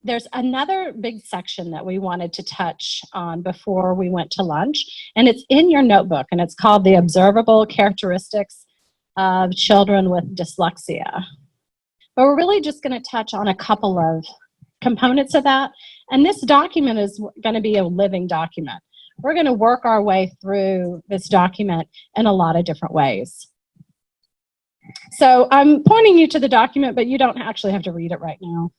there's another big section that we wanted to touch on before we went to lunch, and it's in your notebook, and it's called the Observable Characteristics of Children with Dyslexia. But we're really just going to touch on a couple of components of that, and this document is going to be a living document. We're going to work our way through this document in a lot of different ways. So I'm pointing you to the document, but you don't actually have to read it right now.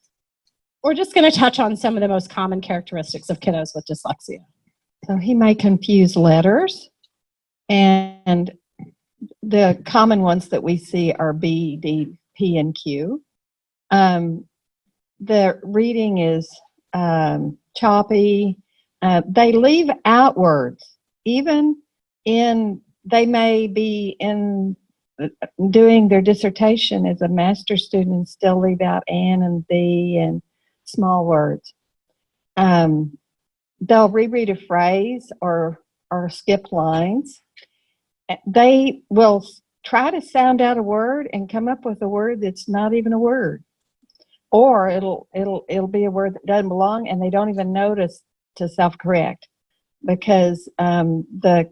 We're just going to touch on some of the most common characteristics of kiddos with dyslexia. So he may confuse letters, and the common ones that we see are B, D, P, and Q. The reading is choppy. They leave out words. Even they may be in doing their dissertation as a master's student and still leave out N and B and small words. They'll reread a phrase or skip lines. They will try to sound out a word and come up with a word that's not even a word, or it'll be a word that doesn't belong, and they don't even notice to self-correct because the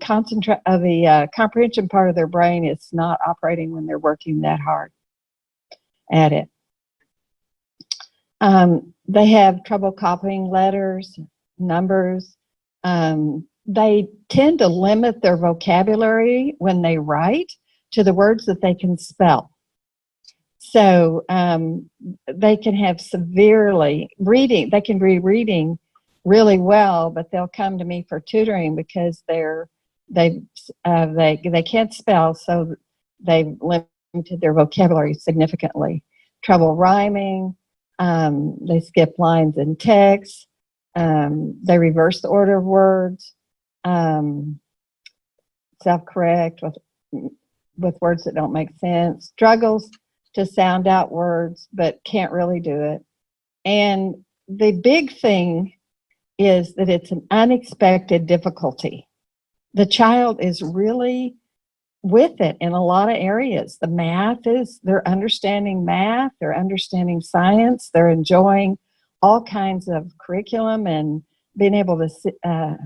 comprehension part of their brain is not operating when they're working that hard at it. They have trouble copying letters, numbers. They tend to limit their vocabulary when they write to the words that they can spell. So they can have severely reading. They can be reading really well, but they'll come to me for tutoring because they can't spell, so they've limited their vocabulary significantly. Trouble rhyming. They skip lines in text. They reverse the order of words. Self-correct with words that don't make sense. Struggles to sound out words, but can't really do it. And the big thing is that it's an unexpected difficulty. The child is really with it in a lot of areas. The math they're understanding math, they're understanding science, they're enjoying all kinds of curriculum and being able to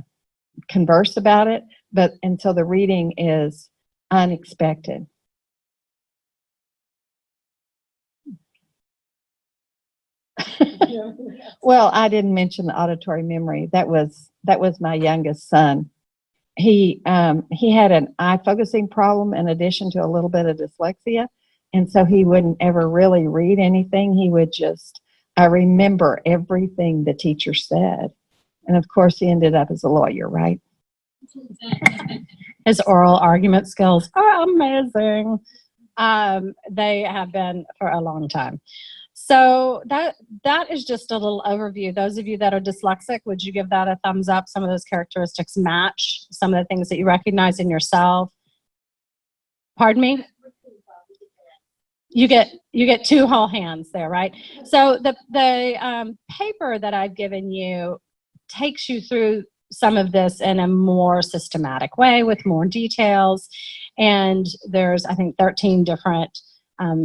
converse about it, but until the reading is unexpected. Well, I didn't mention the auditory memory. That was my youngest son. He had an eye focusing problem in addition to a little bit of dyslexia, and so he wouldn't ever really read anything. He would just remember everything the teacher said, and of course he ended up as a lawyer, right? His oral argument skills are amazing. They have been for a long time. So that is just a little overview. Those of you that are dyslexic, would you give that a thumbs up? Some of those characteristics match some of the things that you recognize in yourself. Pardon me? You get 2 whole hands there, right? So the paper that I've given you takes you through some of this in a more systematic way with more details. And there's, I think, 13 different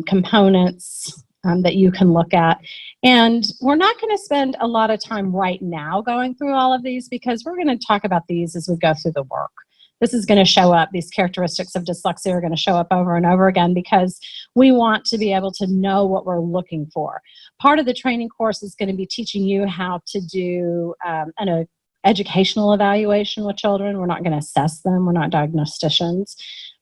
components that you can look at. And we're not going to spend a lot of time right now going through all of these because we're going to talk about these as we go through the work. This is going to show up, these characteristics of dyslexia are going to show up over and over again because we want to be able to know what we're looking for. Part of the training course is going to be teaching you how to do an educational evaluation with children. We're not going to assess them, we're not diagnosticians.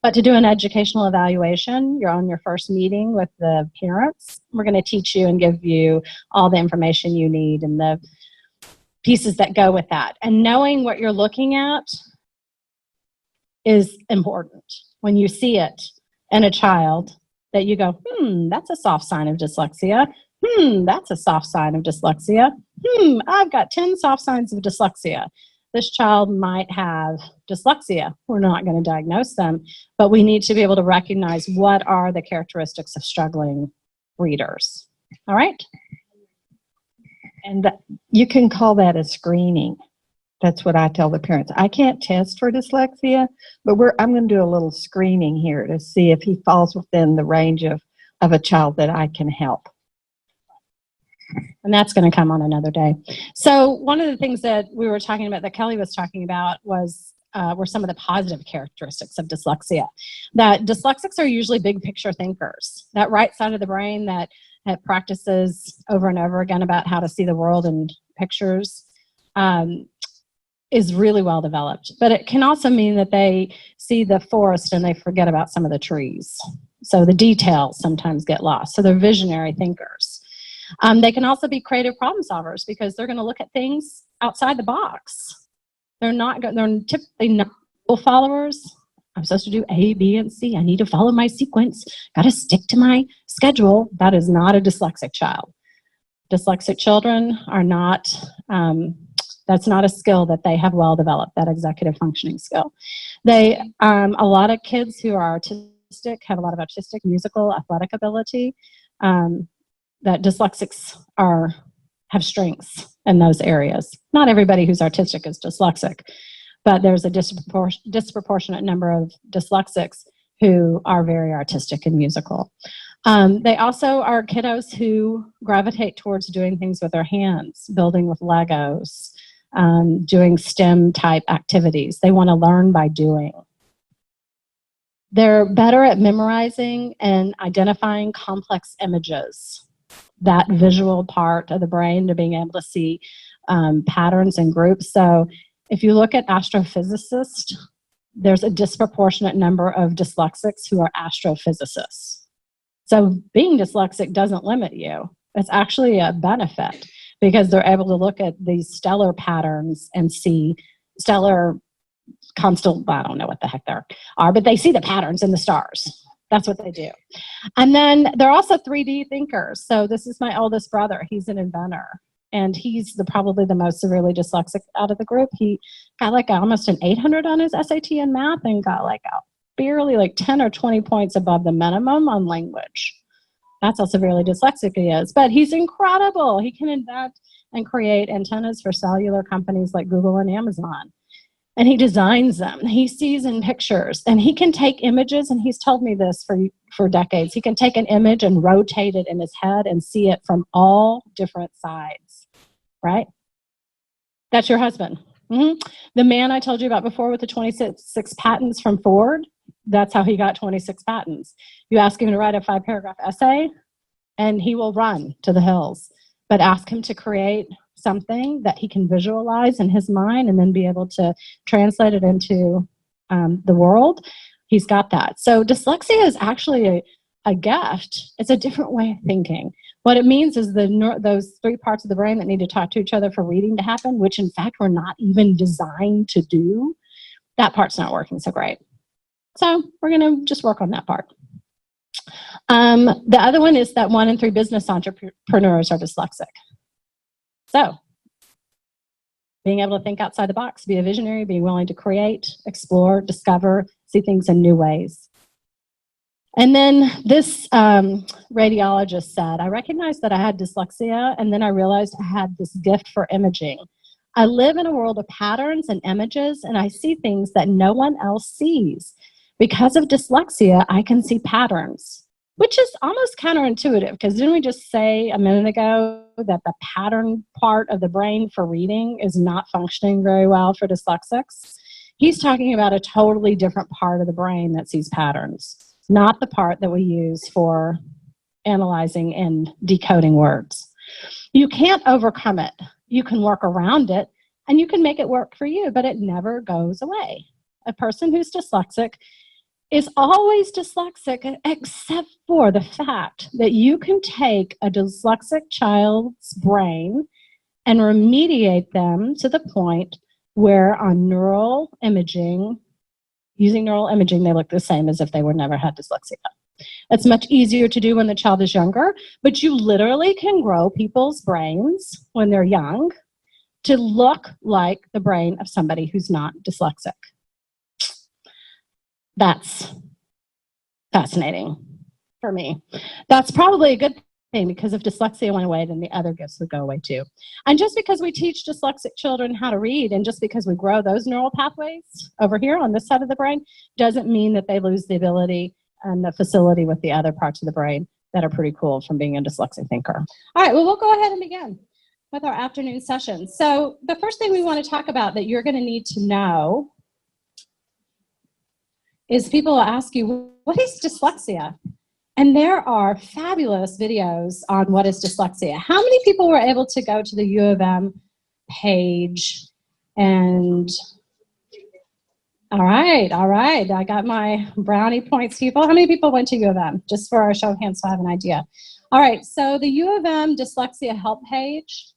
But to do an educational evaluation, you're on your first meeting with the parents. We're going to teach you and give you all the information you need and the pieces that go with that. And knowing what you're looking at is important. When you see it in a child, that you go, that's a soft sign of dyslexia. That's a soft sign of dyslexia. I've got 10 soft signs of dyslexia. This child might have dyslexia. We're not going to diagnose them, but we need to be able to recognize what are the characteristics of struggling readers. All right? And you can call that a screening. That's what I tell the parents. I can't test for dyslexia, but I'm going to do a little screening here to see if he falls within the range of a child that I can help. And that's going to come on another day. So one of the things that we were talking about, that Kelly was talking about, was were some of the positive characteristics of dyslexia. That dyslexics are usually big picture thinkers. That right side of the brain that practices over and over again about how to see the world in pictures is really well developed. But it can also mean that they see the forest and they forget about some of the trees. So the details sometimes get lost. So they're visionary thinkers. They can also be creative problem solvers because they're going to look at things outside the box. They're typically not rule followers. I'm supposed to do A, B, and C. I need to follow my sequence. Got to stick to my schedule. That is not a dyslexic child. Dyslexic children are not, that's not a skill that they have well developed, that executive functioning skill. A lot of kids who are autistic have a lot of artistic, musical, athletic ability. That dyslexics have strengths in those areas. Not everybody who's artistic is dyslexic, but there's a disproportionate number of dyslexics who are very artistic and musical. They also are kiddos who gravitate towards doing things with their hands, building with Legos, doing STEM type activities. They want to learn by doing. They're better at memorizing and identifying complex images. That visual part of the brain, to being able to see patterns and groups. So if you look at astrophysicists, there's a disproportionate number of dyslexics who are astrophysicists. So being dyslexic doesn't limit you. It's actually a benefit because they're able to look at these stellar patterns and see stellar I don't know what the heck they are, but they see the patterns in the stars. That's what they do. And then they're also 3D thinkers. So this is my oldest brother. He's an inventor. And he's probably the most severely dyslexic out of the group. He got like almost an 800 on his SAT in math and got like barely like 10 or 20 points above the minimum on language. That's how severely dyslexic he is. But he's incredible. He can invent and create antennas for cellular companies like Google and Amazon. And he designs them. He sees in pictures. And he can take images, and he's told me this for decades. He can take an image and rotate it in his head and see it from all different sides, right? That's your husband. Mm-hmm. The man I told you about before with the 26 patents from Ford, that's how he got 26 patents. You ask him to write a 5-paragraph essay, and he will run to the hills. But ask him to create something that he can visualize in his mind and then be able to translate it into the world. He's got that. So dyslexia is actually a gift. It's a different way of thinking. What it means is those 3 parts of the brain that need to talk to each other for reading to happen, which in fact we're not even designed to do, that part's not working so great. So we're going to just work on that part. The other one is that 1 in 3 business entrepreneurs are dyslexic. So being able to think outside the box, be a visionary, be willing to create, explore, discover, see things in new ways. And then this radiologist said, I recognized that I had dyslexia, and then I realized I had this gift for imaging. I live in a world of patterns and images, and I see things that no one else sees. Because of dyslexia, I can see patterns, which is almost counterintuitive, because didn't we just say a minute ago that the pattern part of the brain for reading is not functioning very well for dyslexics? He's talking about a totally different part of the brain that sees patterns, not the part that we use for analyzing and decoding words. You can't overcome it. You can work around it, and you can make it work for you, but it never goes away. A person who's dyslexic is always dyslexic, except for the fact that you can take a dyslexic child's brain and remediate them to the point where on neural imaging, using neural imaging, they look the same as if they never had dyslexia. It's much easier to do when the child is younger, but you literally can grow people's brains when they're young to look like the brain of somebody who's not dyslexic. That's fascinating for me. That's probably a good thing, because if dyslexia went away, then the other gifts would go away too. And just because we teach dyslexic children how to read, and just because we grow those neural pathways over here on this side of the brain, doesn't mean that they lose the ability and the facility with the other parts of the brain. that are pretty cool from being a dyslexic thinker. All right, well, we'll go ahead and begin with our afternoon session. So the first thing we want to talk about that you're going to need to know is people will ask you, what is dyslexia? And there are fabulous videos on what is dyslexia. How many people were able to go to the U of M page and, all right, I got my brownie points, people. How many people went to U of M? Just for a show of hands so I have an idea. All right, so the U of M dyslexia help page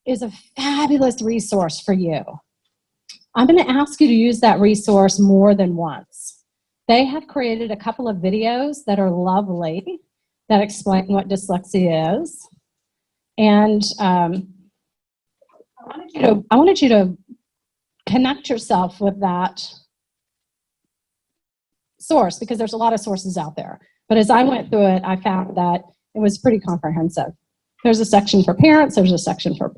is a fabulous resource for you. I'm going to ask you to use that resource more than once. They have created a couple of videos that are lovely that explain what dyslexia is. And I wanted you to connect yourself with that source because there's a lot of sources out there. But as I went through it, I found that it was pretty comprehensive. There's a section for parents, there's a section for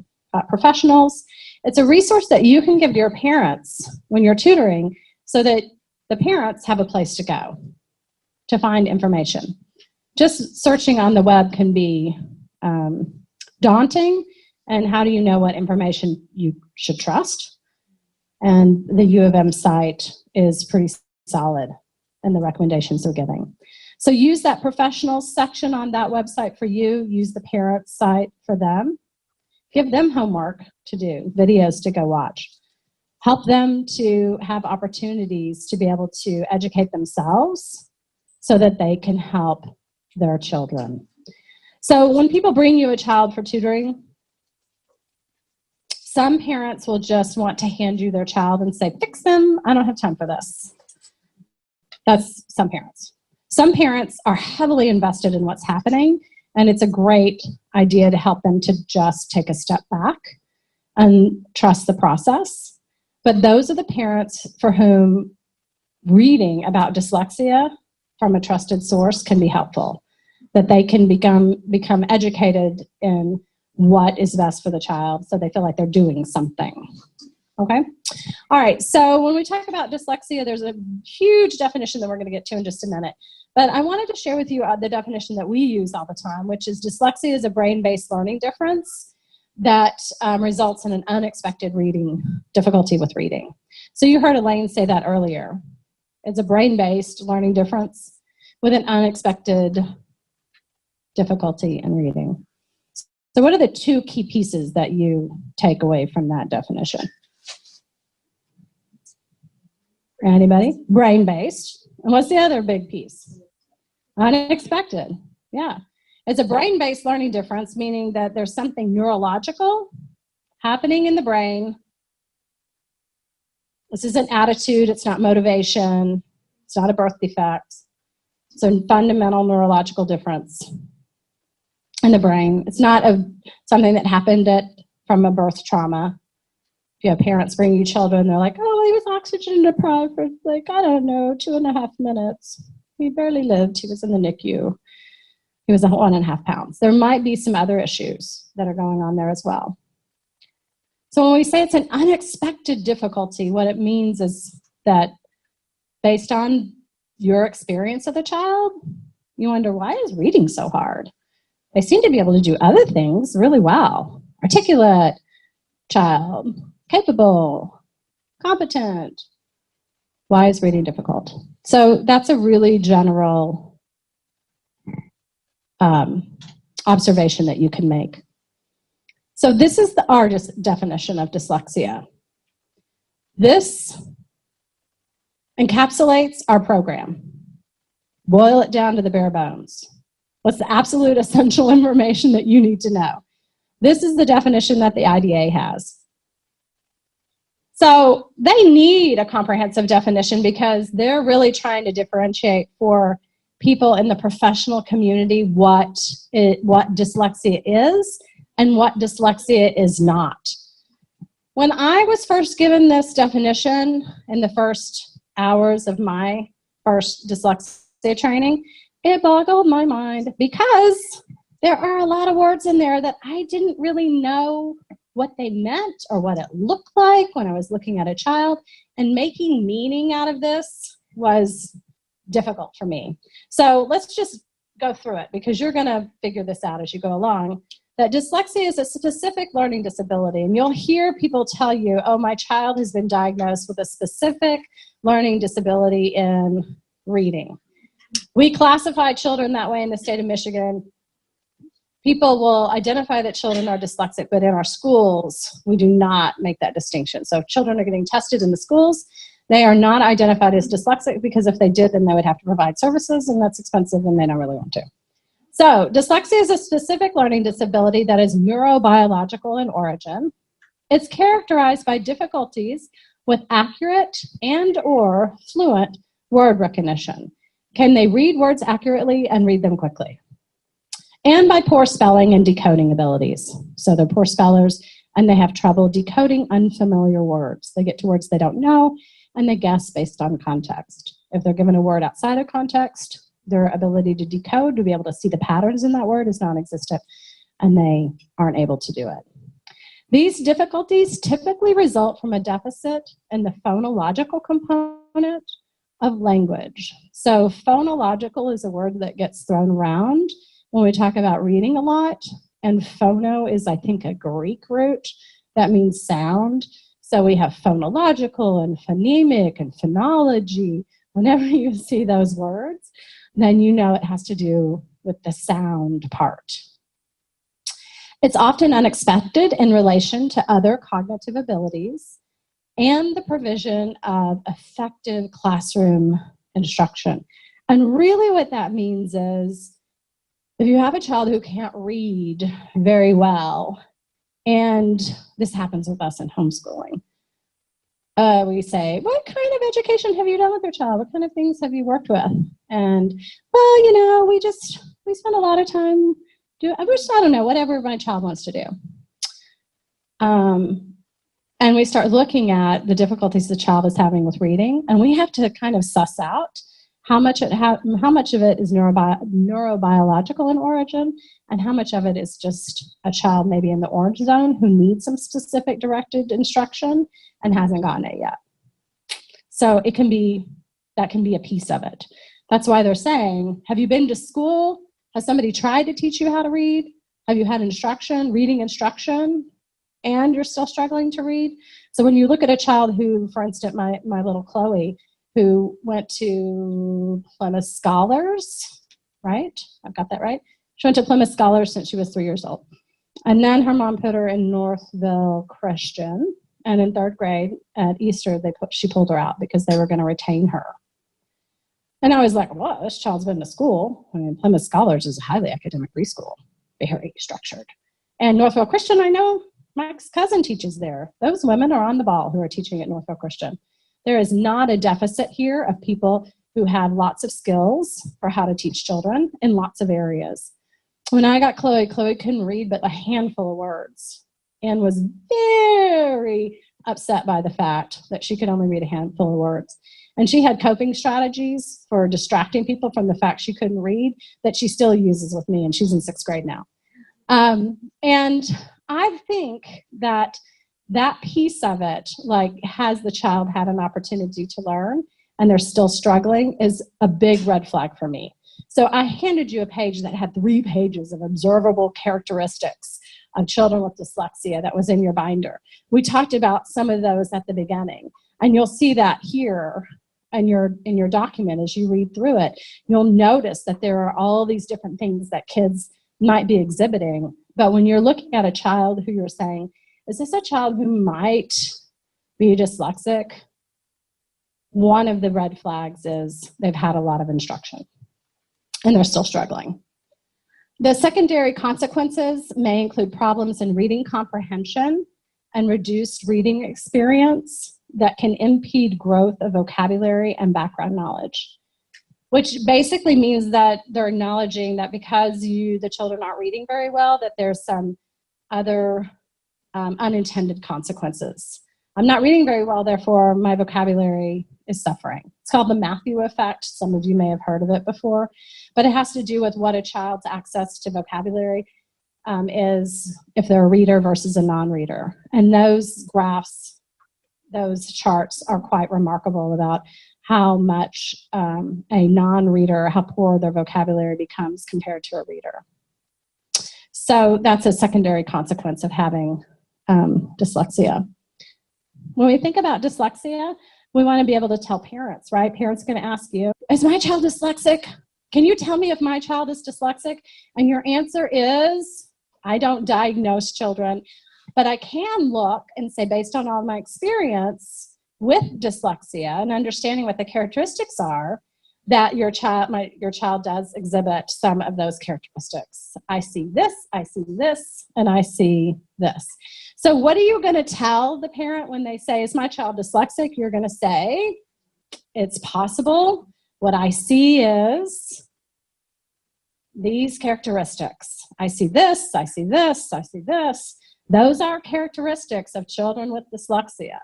professionals. It's a resource that you can give to your parents when you're tutoring so that the parents have a place to go to find information. Just searching on the web can be daunting, and how do you know what information you should trust? And the U of M site is pretty solid in the recommendations they're giving. So use that professional section on that website for you, use the parent site for them. Give them homework to do, videos to go watch. Help them to have opportunities to be able to educate themselves so that they can help their children. So when people bring you a child for tutoring, some parents will just want to hand you their child and say, fix them, I don't have time for this. That's some parents. Some parents are heavily invested in what's happening, and it's a great idea to help them to just take a step back and trust the process. But those are the parents for whom reading about dyslexia from a trusted source can be helpful, that they can become educated in what is best for the child so they feel like they're doing something. Okay? All right, so when we talk about dyslexia, there's a huge definition that we're going to get to in just a minute. But I wanted to share with you the definition that we use all the time, which is dyslexia is a brain-based learning difference that results in an unexpected reading difficulty with reading. So you heard Elaine say that earlier. It's a brain-based learning difference with an unexpected difficulty in reading. So what are the two key pieces that you take away from that definition? Anybody? Brain-based. And what's the other big piece? Unexpected. Yeah. It's a brain-based learning difference, meaning that there's something neurological happening in the brain. This isn't attitude. It's not motivation. It's not a birth defect. It's a fundamental neurological difference in the brain. It's not something that happened from a birth trauma. If you have parents bring you children, they're like, oh, he was oxygen deprived for, like, I don't know, 2.5 minutes. He barely lived. He was in the NICU. He was 1.5 pounds. There might be some other issues that are going on there as well. So when we say it's an unexpected difficulty, what it means is that based on your experience of the child, you wonder, why is reading so hard? They seem to be able to do other things really well. Articulate child, capable, competent. Why is reading difficult? So that's a really general observation that you can make. So this is our definition of dyslexia. This encapsulates our program. Boil it down to the bare bones. What's the absolute essential information that you need to know? This is the definition that the IDA has. So they need a comprehensive definition because they're really trying to differentiate for people in the professional community what dyslexia is and what dyslexia is not. When I was first given this definition in the first hours of my first dyslexia training, it boggled my mind because there are a lot of words in there that I didn't really know what they meant or what it looked like when I was looking at a child, and making meaning out of this was difficult for me. So let's just go through it because you're going to figure this out as you go along, that dyslexia is a specific learning disability. And you'll hear people tell you, oh, my child has been diagnosed with a specific learning disability in reading. We classify children that way in the state of Michigan. People will identify that children are dyslexic, but in our schools, we do not make that distinction. So if children are getting tested in the schools, they are not identified as dyslexic because if they did, then they would have to provide services, and that's expensive, and they don't really want to. So dyslexia is a specific learning disability that is neurobiological in origin. It's characterized by difficulties with accurate and or fluent word recognition. Can they read words accurately and read them quickly? And by poor spelling and decoding abilities. So they're poor spellers and they have trouble decoding unfamiliar words. They get to words they don't know and they guess based on context. If they're given a word outside of context, their ability to decode, to be able to see the patterns in that word is non-existent and they aren't able to do it. These difficulties typically result from a deficit in the phonological component of language. So phonological is a word that gets thrown around when we talk about reading a lot, and phono is, I think, a Greek root that means sound. So we have phonological and phonemic and phonology. Whenever you see those words, then you know it has to do with the sound part. It's often unexpected in relation to other cognitive abilities and the provision of effective classroom instruction. And really what that means is if you have a child who can't read very well, and this happens with us in homeschooling, we say, what kind of education have you done with your child? What kind of things have you worked with? And, well, you know, we spend a lot of time I don't know, whatever my child wants to do. And we start looking at the difficulties the child is having with reading, and we have to kind of suss out how much of it is neurobiological in origin, and how much of it is just a child maybe in the orange zone who needs some specific directed instruction and hasn't gotten it yet. So that can be a piece of it. That's why they're saying, have you been to school? Has somebody tried to teach you how to read? Have you had reading instruction, and you're still struggling to read? So when you look at a child who, for instance, my little Chloe, who went to Plymouth Scholars, right? I've got that right? She went to Plymouth Scholars since she was 3 years old. And then her mom put her in Northville Christian, and in 3rd grade at Easter, she pulled her out because they were going to retain her. And I was like, well, this child's been to school. I mean, Plymouth Scholars is a highly academic preschool, very structured. And Northville Christian, I know my cousin teaches there. Those women are on the ball who are teaching at Northville Christian. There is not a deficit here of people who have lots of skills for how to teach children in lots of areas. When I got Chloe couldn't read but a handful of words and was very upset by the fact that she could only read a handful of words. And she had coping strategies for distracting people from the fact she couldn't read that she still uses with me, and she's in 6th grade now. And I think that piece of it, like, has the child had an opportunity to learn and they're still struggling, is a big red flag for me. So I handed you a page that had 3 pages of observable characteristics of children with dyslexia that was in your binder. We talked about some of those at the beginning, and you'll see that here in your document as you read through it. You'll notice that there are all these different things that kids might be exhibiting. But when you're looking at a child who you're saying, is this a child who might be dyslexic? One of the red flags is they've had a lot of instruction and they're still struggling. The secondary consequences may include problems in reading comprehension and reduced reading experience that can impede growth of vocabulary and background knowledge, which basically means that they're acknowledging that because the children aren't reading very well, that there's some other unintended consequences. I'm not reading very well, therefore my vocabulary is suffering. It's called the Matthew effect. Some of you may have heard of it before, but it has to do with what a child's access to vocabulary is if they're a reader versus a non-reader. And those graphs, those charts are quite remarkable about how much a non-reader, how poor their vocabulary becomes compared to a reader. So that's a secondary consequence of having dyslexia. When we think about dyslexia, we want to be able to tell parents, right? Parents are going to ask you, is my child dyslexic? Can you tell me if my child is dyslexic? And your answer is, I don't diagnose children, but I can look and say, based on all my experience with dyslexia and understanding what the characteristics are, that your child does exhibit some of those characteristics. I see this, and I see this. So what are you going to tell the parent when they say, is my child dyslexic? You're going to say, it's possible. What I see is these characteristics. I see this, I see this, I see this. Those are characteristics of children with dyslexia.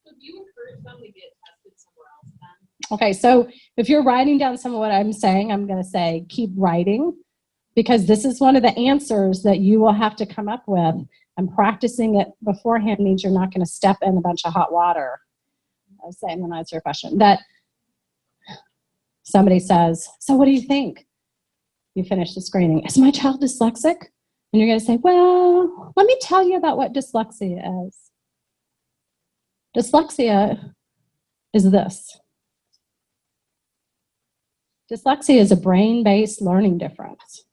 So do you encourage them to get tested somewhere else then? Okay, so if you're writing down some of what I'm saying, I'm going to say keep writing, because this is one of the answers that you will have to come up with. And practicing it beforehand means you're not going to step in a bunch of hot water. I was saying when I answer your question that somebody says, so what do you think? You finish the screening. Is my child dyslexic? And you're going to say, well, let me tell you about what dyslexia is. Dyslexia is this. Dyslexia is a brain-based learning difference.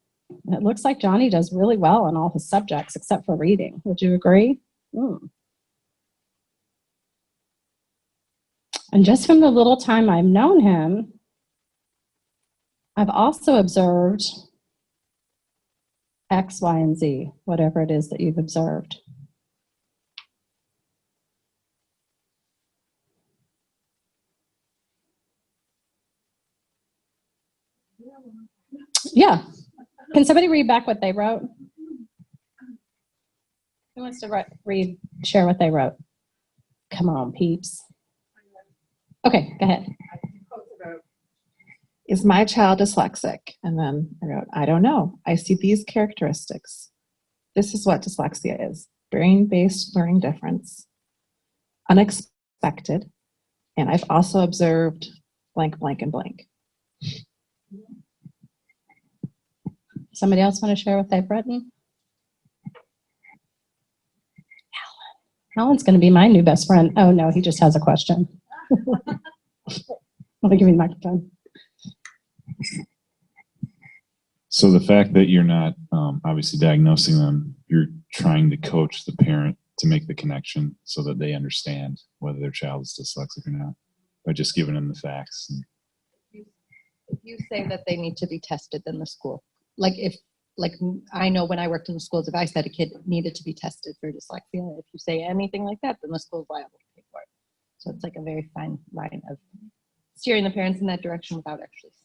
And it looks like Johnny does really well on all his subjects except for reading. Would you agree? And just from the little time I've known him, I've also observed X, Y, and Z, whatever it is that you've observed. Yeah. Can somebody read back what they wrote? Who wants to share what they wrote? Come on, peeps. Okay, go ahead. Is my child dyslexic? And then I wrote, I don't know. I see these characteristics. This is what dyslexia is. Brain-based learning difference, unexpected, and I've also observed blank, blank, and blank. Somebody else want to share what they've written? Alan's going to be my new best friend. Oh, no, he just has a question. Let me give you the microphone. So the fact that you're not obviously diagnosing them, you're trying to coach the parent to make the connection so that they understand whether their child is dyslexic or not by just giving them the facts. If you say that they need to be tested, then the school, like I know when I worked in the schools, if I said a kid needed to be tested for dyslexia, if you say anything like that, then the school's liable to pay for it. So it's like a very fine line of steering the parents in that direction without actually saying.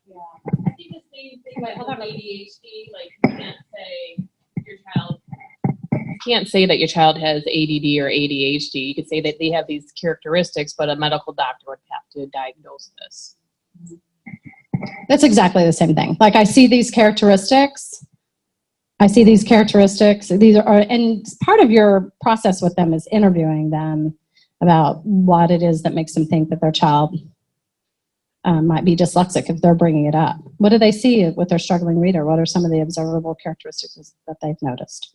Yeah, I think the same thing like with ADHD, like you can't say your child. You can't say that your child has ADD or ADHD. You could say that they have these characteristics, but a medical doctor would have to diagnose this. That's exactly the same thing. Like I see these characteristics. These are, and part of your process with them is interviewing them about what it is that makes them think that their child might be dyslexic if they're bringing it up. What do they see with their struggling reader? What are some of the observable characteristics that they've noticed?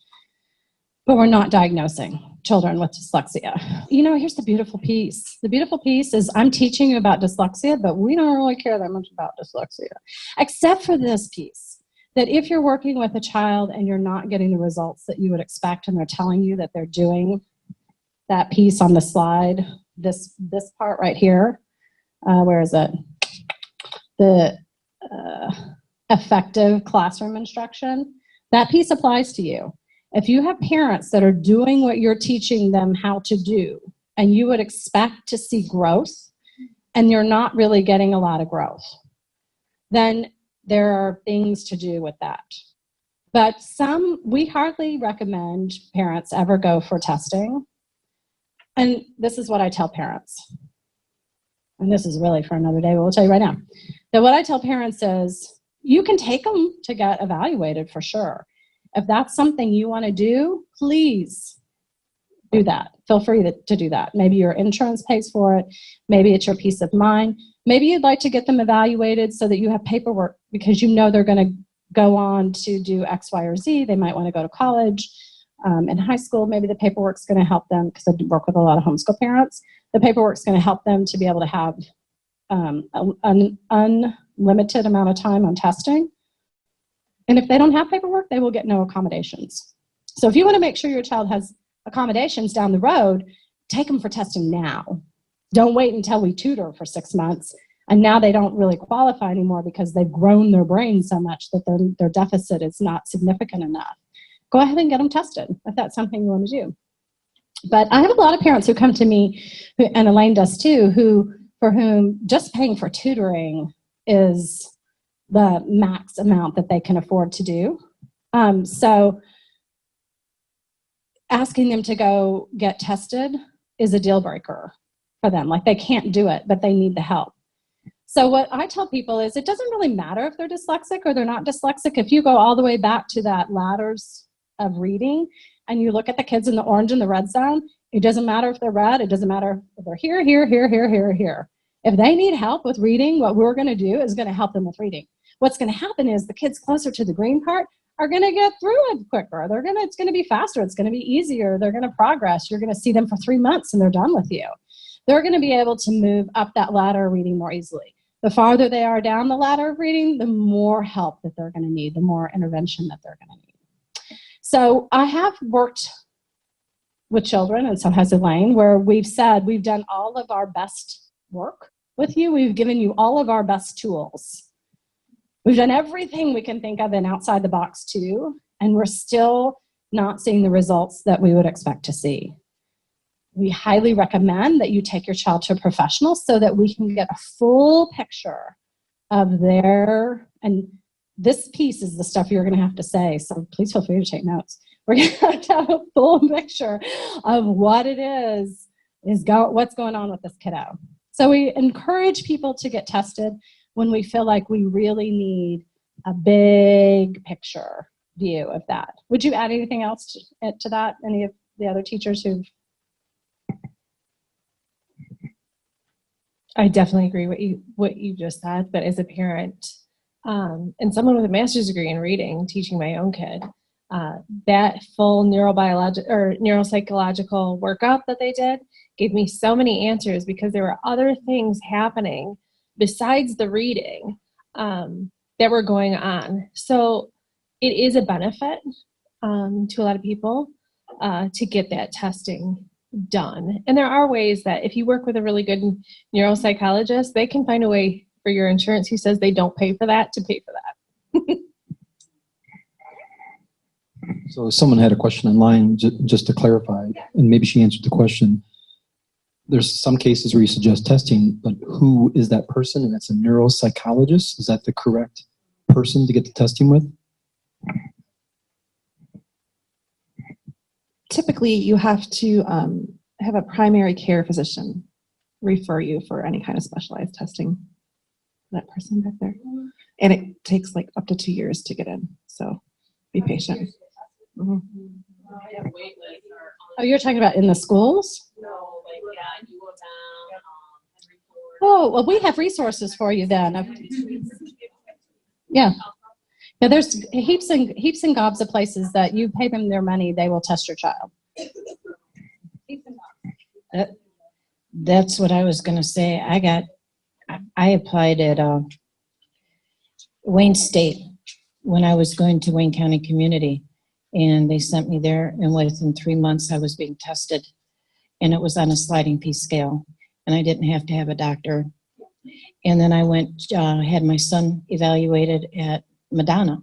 But we're not diagnosing children with dyslexia. You know, here's the beautiful piece. The beautiful piece is I'm teaching you about dyslexia, but we don't really care that much about dyslexia, except for this piece, that if you're working with a child and you're not getting the results that you would expect and they're telling you that they're doing that piece on the slide, this part right here, where is it? The effective classroom instruction, that piece applies to you. If you have parents that are doing what you're teaching them how to do, and you would expect to see growth, and you're not really getting a lot of growth, then there are things to do with that. But we hardly recommend parents ever go for testing. And this is what I tell parents. And this is really for another day, but we'll tell you right now. That what I tell parents is, you can take them to get evaluated for sure. If that's something you want to do, please do that. feel free to do that. Maybe your insurance pays for it. Maybe it's your peace of mind. Maybe you'd like to get them evaluated so that you have paperwork because you know they're going to go on to do X, Y, or Z. They might want to go to college. In high school, maybe the paperwork's going to help them, because I work with a lot of homeschool parents. The paperwork's going to help them to be able to have an unlimited amount of time on testing. And if they don't have paperwork, they will get no accommodations. So if you want to make sure your child has accommodations down the road, take them for testing now. Don't wait until we tutor for 6 months and now they don't really qualify anymore because they've grown their brain so much that their deficit is not significant enough. Go ahead and get them tested if that's something you want to do. But I have a lot of parents who come to me, and Elaine does too, for whom just paying for tutoring is the max amount that they can afford to do. So asking them to go get tested is a deal breaker for them. Like, they can't do it, but they need the help. So what I tell people is, it doesn't really matter if they're dyslexic or they're not dyslexic. If you go all the way back to that ladders of reading and you look at the kids in the orange and the red zone, it doesn't matter if they're red. It doesn't matter if they're here, here, here, here, here, here. If they need help with reading, what we're going to do is going to help them with reading. What's going to happen is the kids closer to the green part are going to get through it quicker. It's going to be faster. It's going to be easier. They're going to progress. You're going to see them for 3 months and they're done with you. They're going to be able to move up that ladder of reading more easily. The farther they are down the ladder of reading, the more help that they're going to need, the more intervention that they're going to need. So I have worked with children, and so has Elaine, where we've said we've done all of our best work with you. We've given you all of our best tools. We've done everything we can think of and outside the box too, and we're still not seeing the results that we would expect to see. We highly recommend that you take your child to a professional so that we can get a full picture of their, and this piece is the stuff you're going to have to say, so please feel free to take notes. We're going to have a full picture of what it is what's going on with this kiddo. So we encourage people to get tested when we feel like we really need a big picture view of that. Would you add anything else to that? Any of the other teachers who've... I definitely agree what you just said, but as a parent and someone with a master's degree in reading, teaching my own kid, that full neuropsychological workup that they did gave me so many answers, because there were other things happening besides the reading that were going on. So it is a benefit to a lot of people to get that testing done. And there are ways that if you work with a really good neuropsychologist, they can find a way for your insurance who says they don't pay for that to pay for that. So someone had a question online, just to clarify, and maybe she answered the question. There's some cases where you suggest testing, but who is that person? And it's a neuropsychologist. Is that the correct person to get the testing with? Typically, you have to have a primary care physician refer you for any kind of specialized testing. That person back there. And it takes like up to 2 years to get in. So be patient. Mm-hmm. Oh, you're talking about in the schools? No, like, yeah, you go down, Oh, well, we have resources for you then. Yeah. Yeah, there's heaps and gobs of places that you pay them their money, they will test your child. That's what I was going to say. I applied at Wayne State when I was going to Wayne County Community, and they sent me there, and within 3 months I was being tested, and it was on a sliding fee scale, and I didn't have to have a doctor. And then I went, had my son evaluated at Madonna.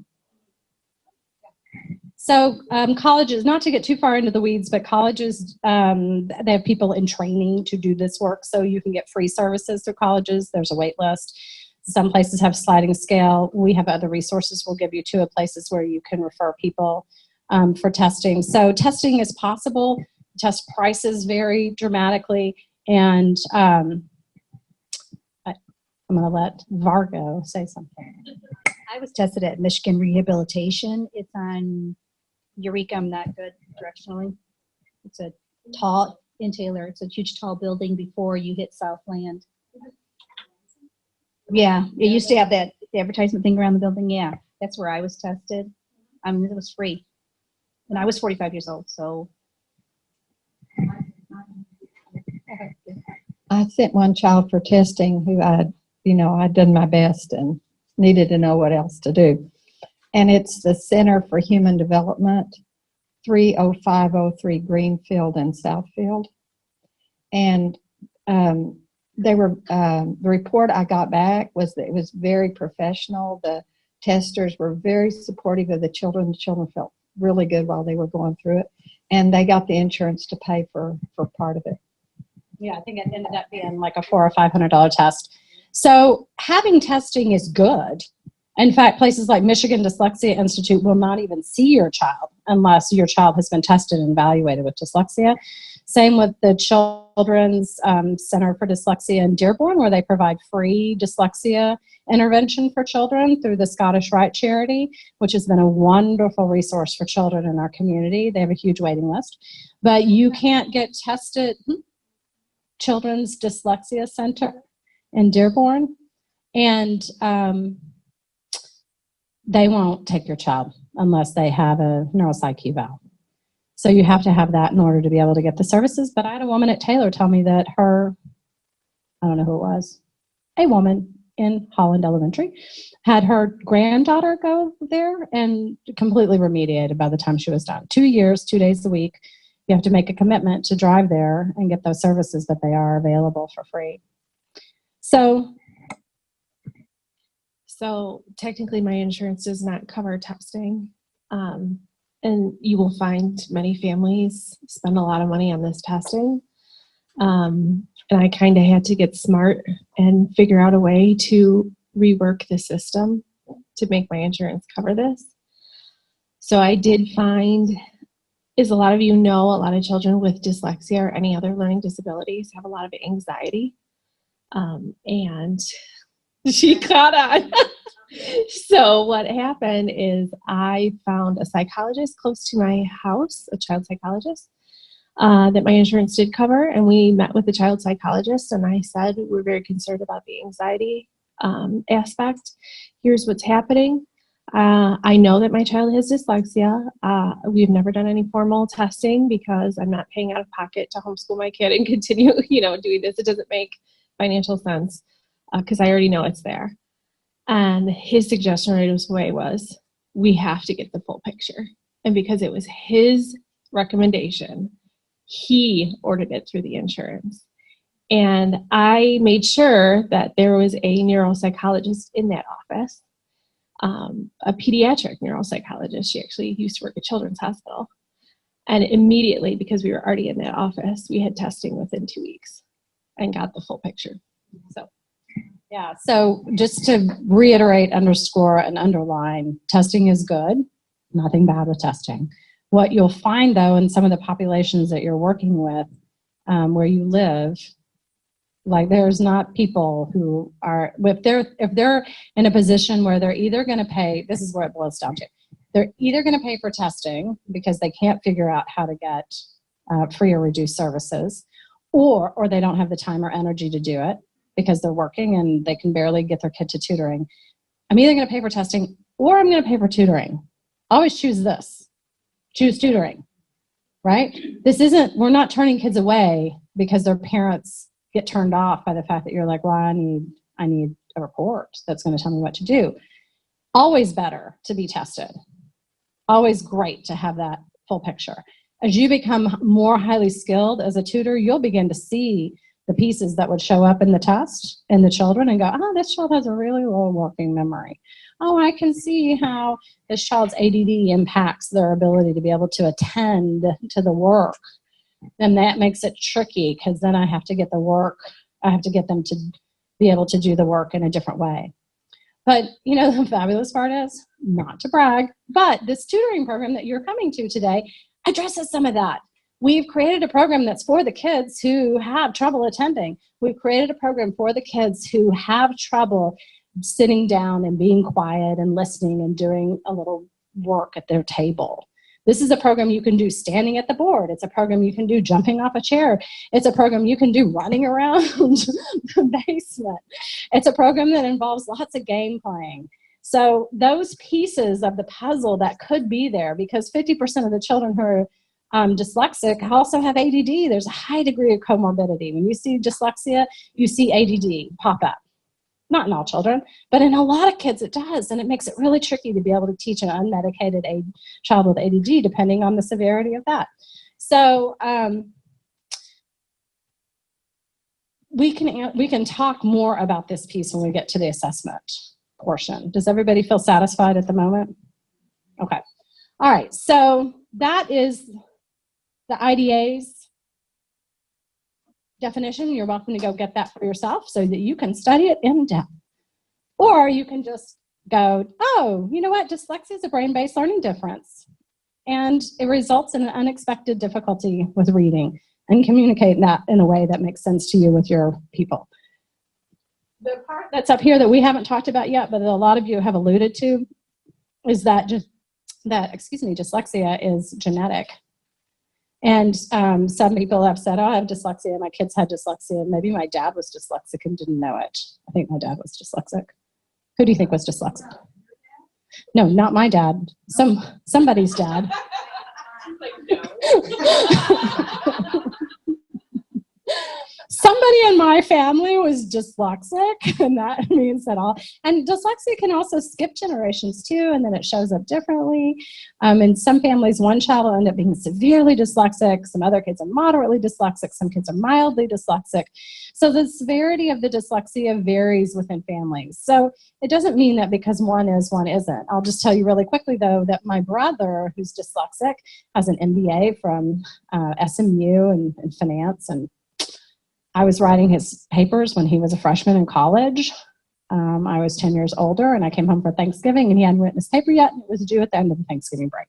So colleges, not to get too far into the weeds, but colleges, they have people in training to do this work, so you can get free services through colleges. There's a wait list. Some places have sliding scale. We have other resources we'll give you to places where you can refer people for testing. So testing is possible. Test prices vary dramatically, and I'm going to let Vargo say something. I was tested at Michigan Rehabilitation. It's on Eureka. I'm not good directionally. It's a tall, in Taylor. It's a huge tall building before you hit Southland. Yeah, it used to have that advertisement thing around the building. Yeah, that's where I was tested. I mean, it was free. And I was 45 years old, so. I sent one child for testing who I'd done my best and needed to know what else to do. And it's the Center for Human Development, 30503 Greenfield and Southfield. And the report I got back was that it was very professional. The testers were very supportive of the children. The children felt really good while they were going through it. And they got the insurance to pay for part of it. Yeah, I think it ended up being like a $400 or $500 test. So having testing is good. In fact, places like Michigan Dyslexia Institute will not even see your child unless your child has been tested and evaluated with dyslexia. Same with the Children's Center for Dyslexia in Dearborn, where they provide free dyslexia intervention for children through the Scottish Rite charity, which has been a wonderful resource for children in our community. They have a huge waiting list. But you can't get tested. Children's Dyslexia Center in Dearborn, and they won't take your child unless they have a neuropsych eval. So you have to have that in order to be able to get the services. But I had a woman at Taylor tell me that I don't know who it was, a woman in Holland Elementary, had her granddaughter go there and completely remediated by the time she was done. 2 years, 2 days a week. You have to make a commitment to drive there and get those services, but they are available for free. So technically my insurance does not cover testing. And you will find many families spend a lot of money on this testing. And I kind of had to get smart and figure out a way to rework the system to make my insurance cover this. So I did find, as a lot of you know, a lot of children with dyslexia or any other learning disabilities have a lot of anxiety. And she caught on. So what happened is I found a psychologist close to my house, a child psychologist, that my insurance did cover. And we met with the child psychologist, and I said, we're very concerned about the anxiety aspect. Here's what's happening. I know that my child has dyslexia. We've never done any formal testing because I'm not paying out of pocket to homeschool my kid and continue, doing this. It doesn't make financial sense because I already know it's there. And his suggestion right away was, we have to get the full picture. And because it was his recommendation, he ordered it through the insurance. And I made sure that there was a neuropsychologist in that office, a pediatric neuropsychologist. She actually used to work at Children's Hospital. And immediately, because we were already in that office, we had testing within 2 weeks and got the full picture. So just to reiterate, underscore, and underline, testing is good. Nothing bad with testing. What you'll find, though, in some of the populations that you're working with, where you live, like there's not people who are, if they're in a position where they're either going to pay, this is where it boils down to, they're either going to pay for testing because they can't figure out how to get free or reduced services, or they don't have the time or energy to do it because they're working and they can barely get their kid to tutoring. I'm either going to pay for testing or I'm going to pay for tutoring. Always choose this. Choose tutoring, right? We're not turning kids away because their parents get turned off by the fact that you're like, well, I need a report that's going to tell me what to do. Always better to be tested. Always great to have that full picture. As you become more highly skilled as a tutor, you'll begin to see the pieces that would show up in the test in the children and go, oh, this child has a really low working memory. Oh, I can see how this child's ADD impacts their ability to be able to attend to the work. And that makes it tricky because then I have to get them to be able to do the work in a different way. But, the fabulous part is, not to brag, but this tutoring program that you're coming to today addresses some of that. We've created a program that's for the kids who have trouble attending. We've created a program for the kids who have trouble sitting down and being quiet and listening and doing a little work at their table. This is a program you can do standing at the board. It's a program you can do jumping off a chair. It's a program you can do running around the basement. It's a program that involves lots of game playing. So those pieces of the puzzle that could be there, because 50% of the children who are dyslexic also have ADD. There's a high degree of comorbidity. When you see dyslexia, you see ADD pop up. Not in all children, but in a lot of kids it does, and it makes it really tricky to be able to teach an unmedicated child with ADD, depending on the severity of that. So we can talk more about this piece when we get to the assessment portion. Does everybody feel satisfied at the moment? Okay. All right. So that is the IDA's definition. You're welcome to go get that for yourself so that you can study it in depth. Or you can just go, oh, you know what? Dyslexia is a brain-based learning difference. And it results in an unexpected difficulty with reading, and communicate that in a way that makes sense to you with your people. The part that's up here that we haven't talked about yet, but that a lot of you have alluded to, is that dyslexia is genetic. And some people have said, oh, I have dyslexia, my kids had dyslexia. Maybe my dad was dyslexic and didn't know it. I think my dad was dyslexic. Who do you think was dyslexic? No, not my dad. Somebody's dad. Somebody in my family was dyslexic, and that means that all. And dyslexia can also skip generations too, and then it shows up differently. In some families, one child will end up being severely dyslexic. Some other kids are moderately dyslexic. Some kids are mildly dyslexic. So the severity of the dyslexia varies within families. So it doesn't mean that because one is, one isn't. I'll just tell you really quickly, though, that my brother, who's dyslexic, has an MBA from SMU in finance, and I was writing his papers when he was a freshman in college. I was 10 years older, and I came home for Thanksgiving, and he hadn't written his paper yet, and it was due at the end of the Thanksgiving break.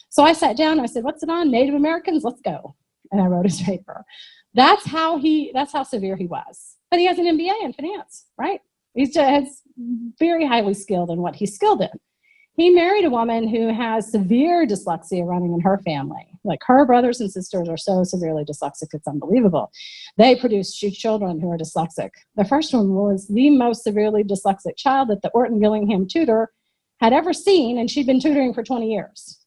So I sat down, and I said, what's it on? Native Americans? Let's go. And I wrote his paper. That's how severe he was. But he has an MBA in finance, right? He's very highly skilled in what he's skilled in. He married a woman who has severe dyslexia running in her family. Like, her brothers and sisters are so severely dyslexic, it's unbelievable. They produced 2 children who are dyslexic. The first one was the most severely dyslexic child that the Orton Gillingham tutor had ever seen, and she'd been tutoring for 20 years.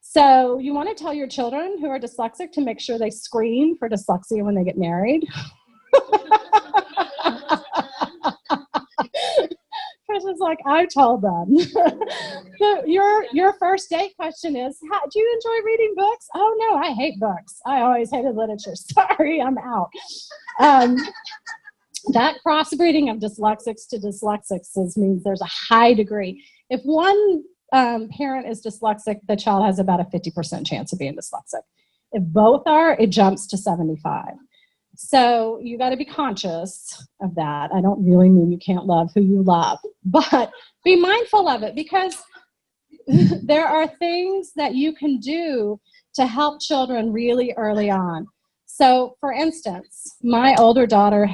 So you want to tell your children who are dyslexic to make sure they screen for dyslexia when they get married. Chris is like, I told them. So your first date question is, do you enjoy reading books? Oh, no, I hate books. I always hated literature. Sorry, I'm out. That crossbreeding of dyslexics to dyslexics means there's a high degree. If one parent is dyslexic, the child has about a 50% chance of being dyslexic. If both are, it jumps to 75. So you got to be conscious of that. I don't really mean you can't love who you love, but be mindful of it, because there are things that you can do to help children really early on. So, for instance, my older daughter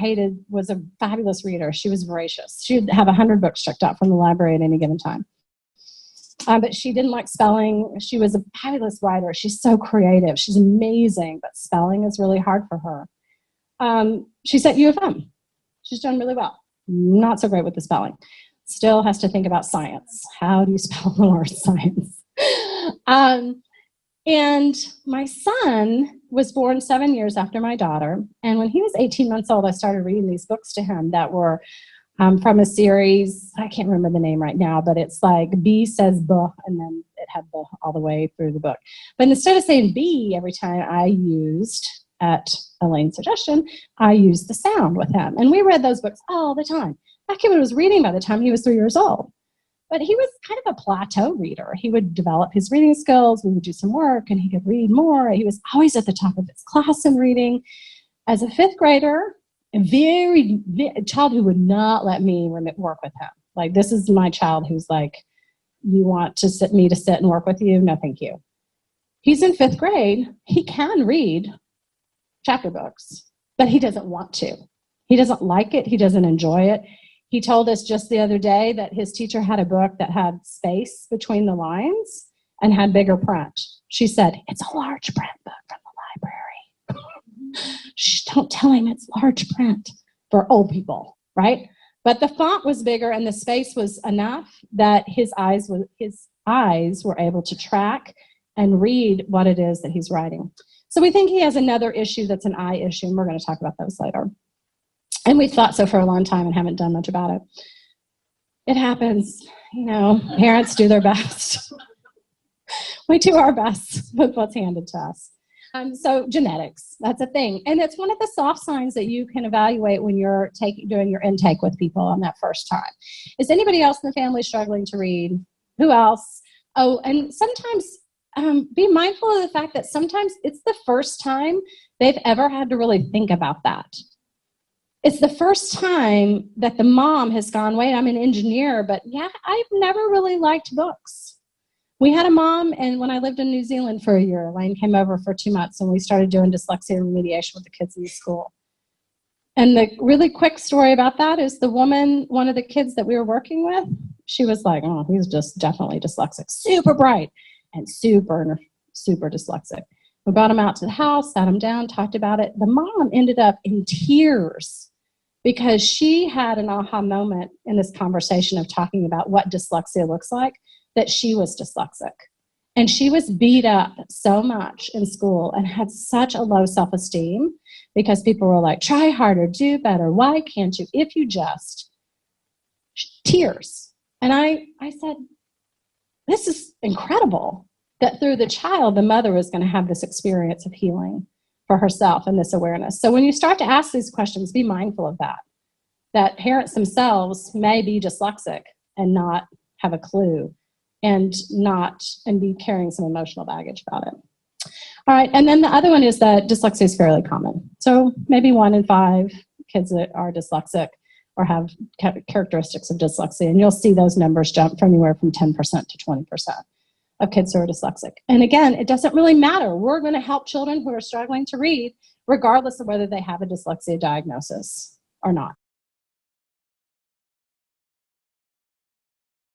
was a fabulous reader. She was voracious. She'd have 100 books checked out from the library at any given time. But she didn't like spelling. She was a fabulous writer. She's so creative. She's amazing, but spelling is really hard for her. She's at U of M. She's done really well. Not so great with the spelling. Still has to think about science. How do you spell the word science? And my son was born 7 years after my daughter. And when he was 18 months old, I started reading these books to him that were from a series. I can't remember the name right now, but it's like B says buh, and then it had buh all the way through the book. But instead of saying B every time, I used, at Elaine's suggestion, I used the sound with him. And we read those books all the time. That kid was reading by the time he was 3 years old. But he was kind of a plateau reader. He would develop his reading skills. We would do some work, and he could read more. He was always at the top of his class in reading. As a 5th grader, a child who would not let me work with him. Like, this is my child who's like, you want to sit and work with you? No, thank you. He's in 5th grade. He can read chapter books, but he doesn't want to. He doesn't like it. He doesn't enjoy it. He told us just the other day that his teacher had a book that had space between the lines, and had bigger print. She said, it's a large print book from the library. Shh, don't tell him it's large print for old people, right? But the font was bigger and the space was enough that his eyes were able to track and read what it is that he's writing. So we think he has another issue that's an eye issue, and we're going to talk about those later. And we thought so for a long time and haven't done much about it. It happens, parents do their best. We do our best with what's handed to us. So genetics, that's a thing. And it's one of the soft signs that you can evaluate when you're doing your intake with people on that first time. Is anybody else in the family struggling to read? Who else? Oh, and sometimes be mindful of the fact that sometimes it's the first time they've ever had to really think about that. It's the first time that the mom has gone, wait, I'm an engineer, but yeah, I've never really liked books. We had a mom, and when I lived in New Zealand for a year, Elaine came over for 2 months, and we started doing dyslexia remediation with the kids in the school. And the really quick story about that is the woman, one of the kids that we were working with, she was like, oh, he's just definitely dyslexic, super bright and super, super dyslexic. We brought him out to the house, sat him down, talked about it. The mom ended up in tears because she had an aha moment in this conversation of talking about what dyslexia looks like, that she was dyslexic. And she was beat up so much in school and had such a low self-esteem because people were like, try harder, do better, why can't you, if you just, tears. And I said, this is incredible that through the child, the mother was going to have this experience of healing for herself and this awareness. So when you start to ask these questions, be mindful of that parents themselves may be dyslexic and not have a clue and be carrying some emotional baggage about it. All right, and then the other one is that dyslexia is fairly common. So maybe 1 in 5 kids that are dyslexic or have characteristics of dyslexia, and you'll see those numbers jump from anywhere from 10% to 20% of kids who are dyslexic. And again, it doesn't really matter. We're going to help children who are struggling to read, regardless of whether they have a dyslexia diagnosis or not.